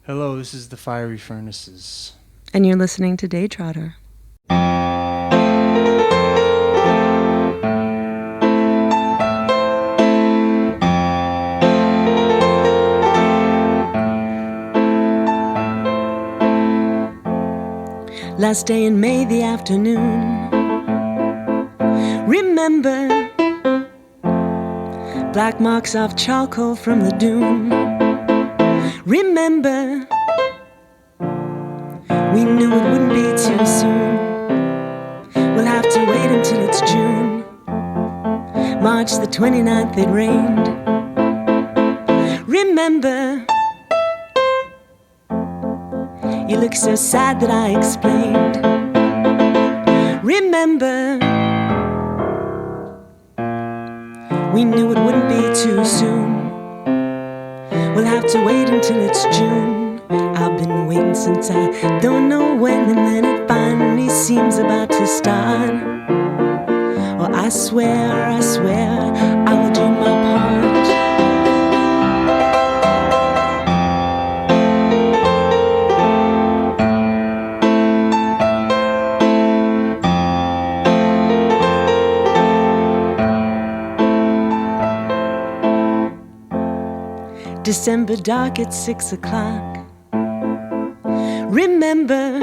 Hello, this is the Fiery Furnaces. And you're listening to Daytrotter. Last day in May, the afternoon. Remember, black marks of charcoal from the dune. Remember, we knew it wouldn't be too soon. We'll have to wait until it's June. March the 29th it rained. Remember, you looked so sad that I explained. Remember, we knew it wouldn't be too soon. We'll have to wait until it's June. I've been waiting since I don't know when, and then it finally seems about to start. Oh, I swear, I will do my part. December dark at 6 o'clock. Remember,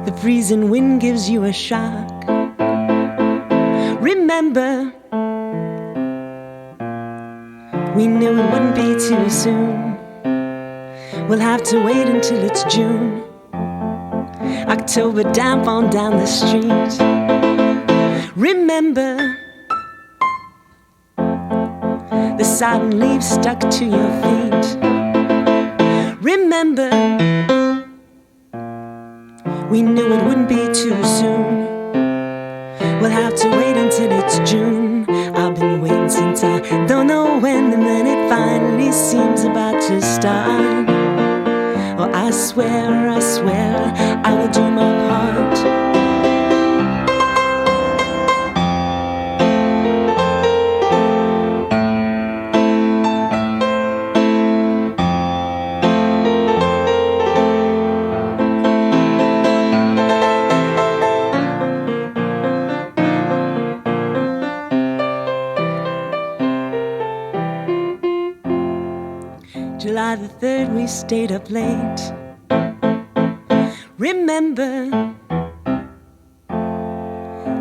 the freezing wind gives you a shock. Remember, we knew it wouldn't be too soon. We'll have to wait until it's June. October damp on down the street. Remember, the sodden leaves stuck to your feet. Remember, we knew it wouldn't be too soon. We'll have to wait until it's June. I've been waiting since I don't know when, and then it finally seems about to start. Oh, I swear, I will do my part. July the 3rd, we stayed up late. Remember,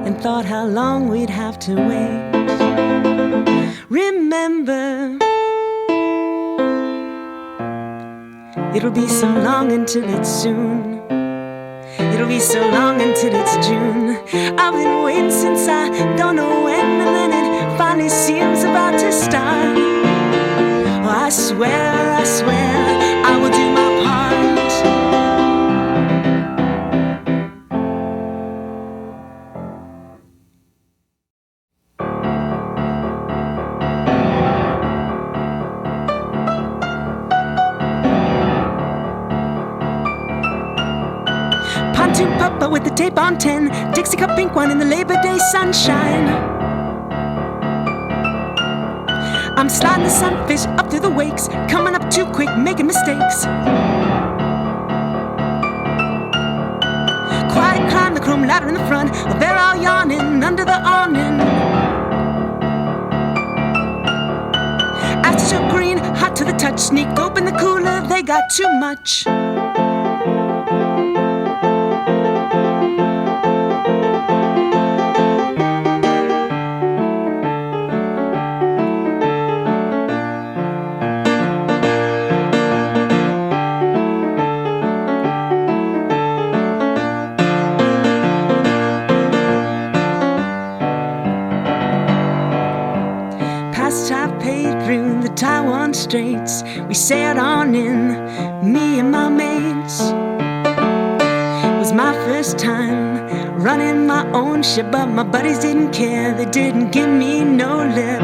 and thought how long we'd have to wait. Remember, it'll be so long until it's soon. It'll be so long until it's June. I've been waiting since I don't know when, and then it finally seems about to start. Oh, I swear, I will do my part. Pontoon puppa with the tape on 10, Dixie cup pink one in the Labor Day sunshine. I'm sliding the sunfish up through the wakes, coming up too quick, making mistakes. Quiet climb the chrome ladder in the front, they're all yawning under the awning. Astro green, hot to the touch, sneak open the cooler, they got too much. Taiwan Straits, we sailed on in, me and my mates. It was my first time running my own ship, but my buddies didn't care, they didn't give me no lip.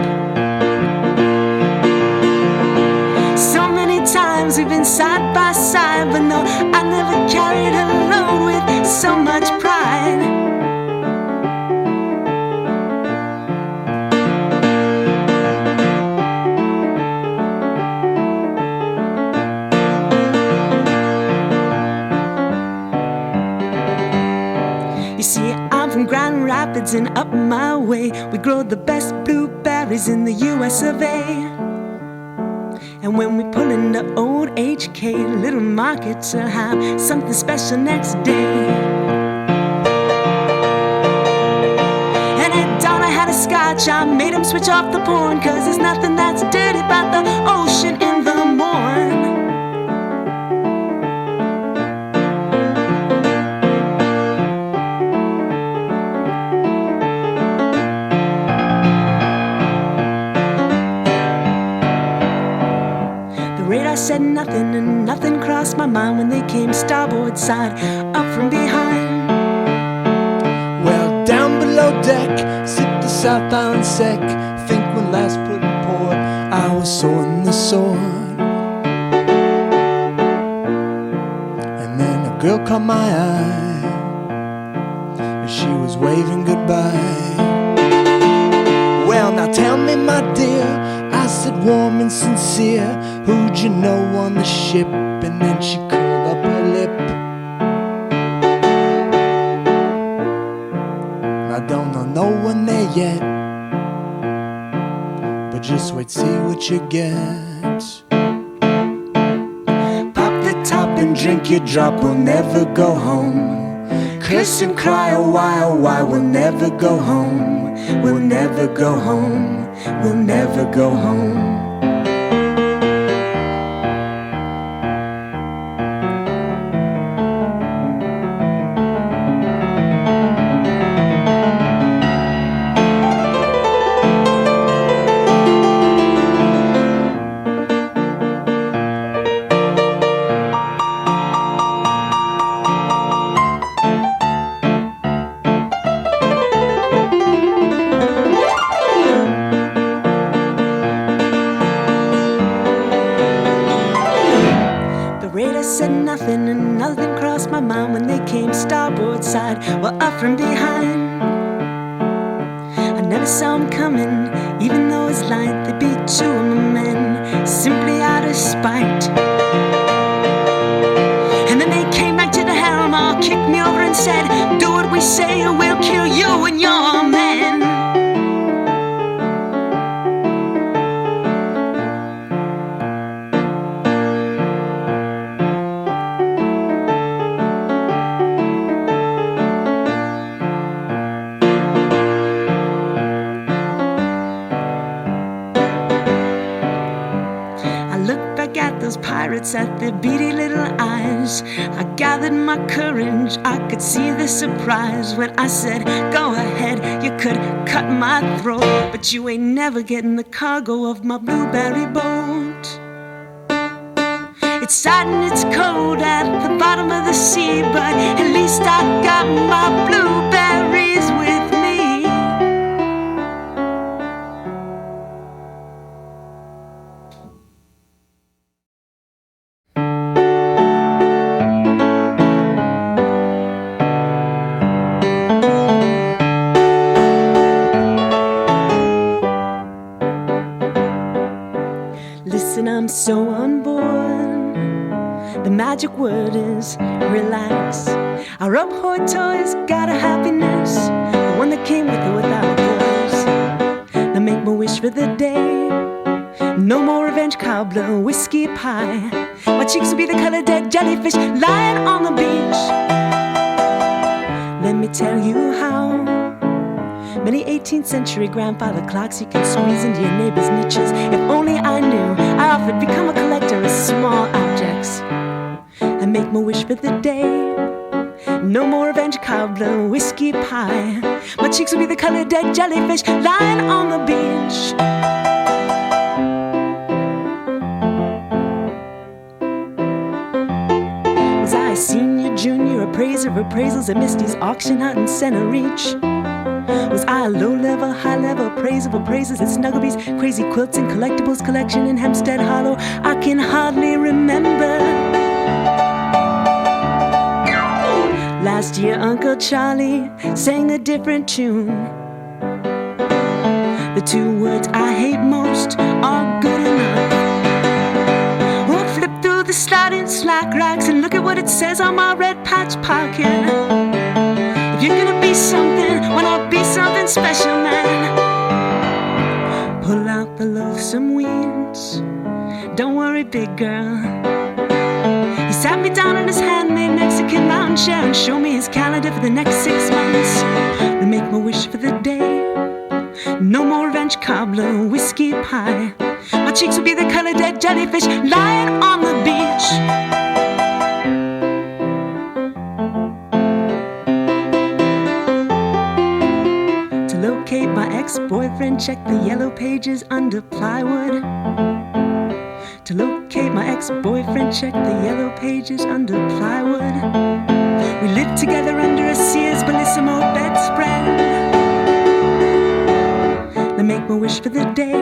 So many times we've been side by side, but no, I never carried a load with so much pride. Rapids and up my way, we grow the best blueberries in the US of A. And when we pull into old HK, little markets will have something special next day. And at dawn I had a scotch, I made him switch off the porn, 'cause there's nothing that's dirty about the ocean in the morn. Radar said nothing, and nothing crossed my mind when they came starboard side, up from behind. Well, down below deck, sipped the South Island sec. Think when last put in port, I was sawing the sword. And then a girl caught my eye as she was waving goodbye. Well, now tell me, my dear, I said warm and sincere, who'd you know on the ship? And then she curled up her lip. I don't know no one there yet, but just wait, see what you get. Pop the top and drink your drop, we'll never go home. Curse and cry a while, why we'll never go home. We'll never go home, we'll never go home. Radar said nothing, and nothing crossed my mind when they came starboard side, well, up from behind. I never saw him coming, even though it's light. They beat two of my men, simply out of spite. And then they came back to the helm, all kicked me over and said, do what we say or we'll kill you and your men. At those pirates, at their beady little eyes, I gathered my courage, I could see the surprise when I said, go ahead, you could cut my throat, but you ain't never getting the cargo of my blueberry boat. It's sad and it's cold at the bottom of the sea, but at least I got my blueberries with me. Listen, I'm so on board. The magic word is relax. Our up-hoy toys got a happiness, the one that came with or without boys. Now make my wish for the day. No more revenge cobbler, whiskey pie. My cheeks will be the color dead jellyfish lying on the beach. Let me tell you how many 18th century grandfather clocks you can squeeze into your neighbor's niches. If only I knew, I offered become a collector of small objects and make my wish for the day. No more revenge cobbler, whiskey pie. My cheeks will be the color dead jellyfish lying on the beach. Was I senior, junior, appraiser of appraisals at Misty's auction hunt in Center Reach? Was I a low-level, high-level appraiser of appraisers at Snuggleby's crazy quilts and collectibles collection in Hempstead Hollow? I can hardly remember. Last year Uncle Charlie sang a different tune. The two words I hate most are good enough. We'll flip through the sliding slack racks and look at what it says on my red patch pocket. If you're gonna be something, why not be special man. Pull out the loathsome weeds. Don't worry, big girl. He sat me down in his handmade Mexican lounge chair and showed me his calendar for the next 6 months. To make my wish for the day, no more ranch cobbler, whiskey pie. My cheeks would be the color dead jellyfish lying on the beach. To locate my ex-boyfriend, check the yellow pages under plywood. To locate my ex-boyfriend, check the yellow pages under plywood. We lived together under a Sears Bellissimo bedspread. To make my wish for the day,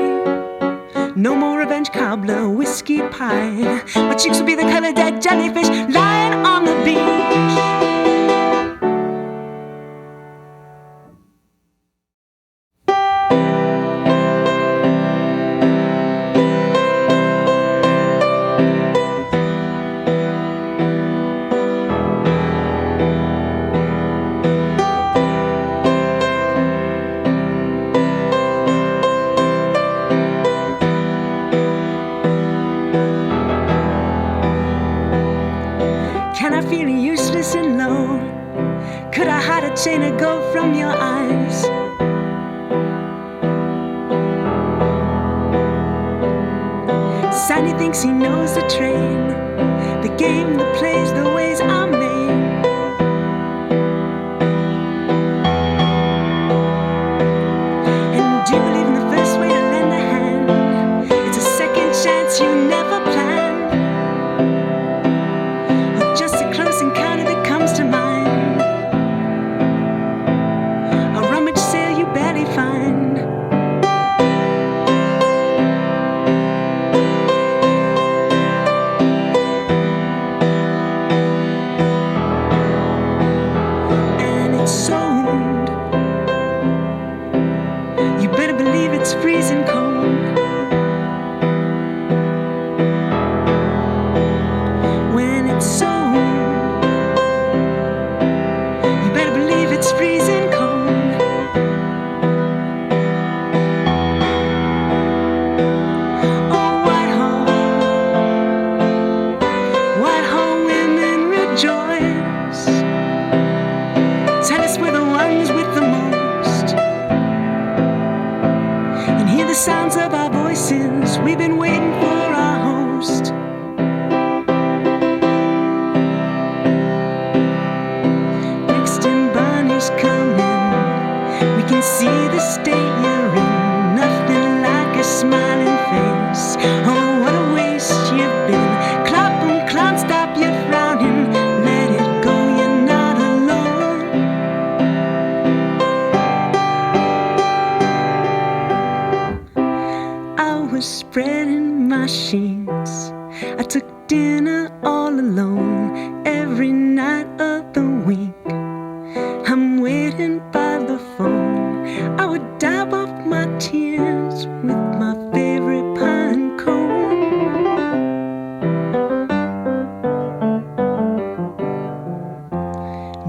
no more revenge cobbler, whiskey pie. My cheeks will be the color dead jellyfish lying on the beach. Can I feel you useless and low? Could I hide a chain of gold from your eyes? Sandy thinks he knows the train, the game that plays the ways I made. And do you believe in the first way to lend a hand? It's a second chance you never planned. To mind, a rummage sale you barely find. And it's sold. You better believe it's freezing cold. When it's sold, it's freezing cold. Oh, Whitehall women rejoice. Tell us we're the ones with the most, and hear the sounds of our voices. We've been waiting for our host. Coming, we can see the state you're in. Nothing like a smiling face. Oh, what a waste you've been. Clapham clown, stop your frowning. Let it go, you're not alone. I was spreading my sheets. I took dinner all alone every night of the week. I'm waiting by the phone. I would dab off my tears with my favorite pine cone.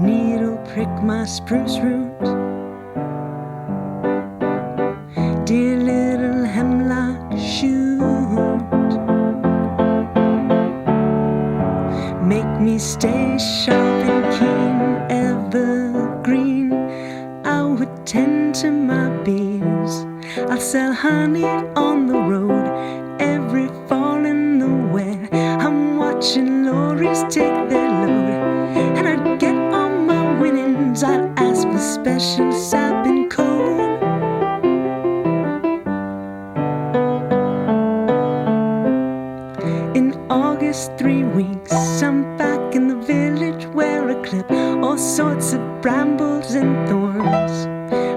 Needle prick my spruce root. Dear little hemlock shoot. Make me stay sharp and keen, evergreen. I would tend to my bees. I'll sell honey on the road every fall in the wet. I'm watching lorries take their load, and I'd get all my winnings. I'd ask for special sap and cold. In August, 3 weeks, I'm back in the village where I clip all sorts of brambles and thorns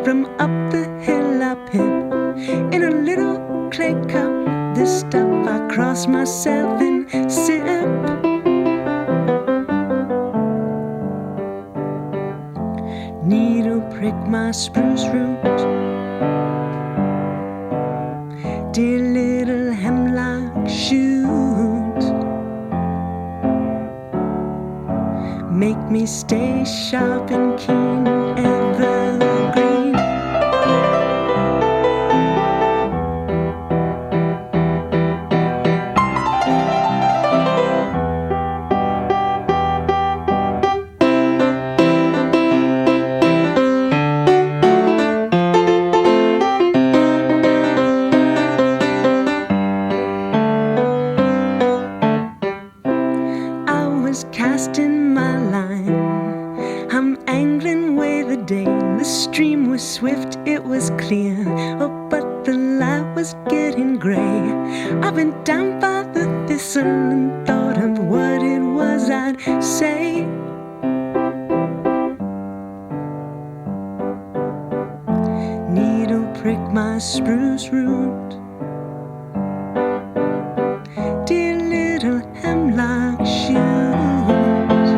from up the hill I pip in a little clay cup. This stuff I cross myself and sip. Needle prick my spruce root. Dear little hemlock shoot. Make me stay sharp and keen, evergreen. I'd say. Needle prick my spruce root, dear little hemlock shoes,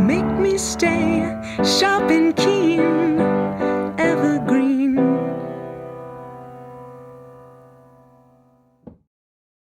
make me stay sharp and keen.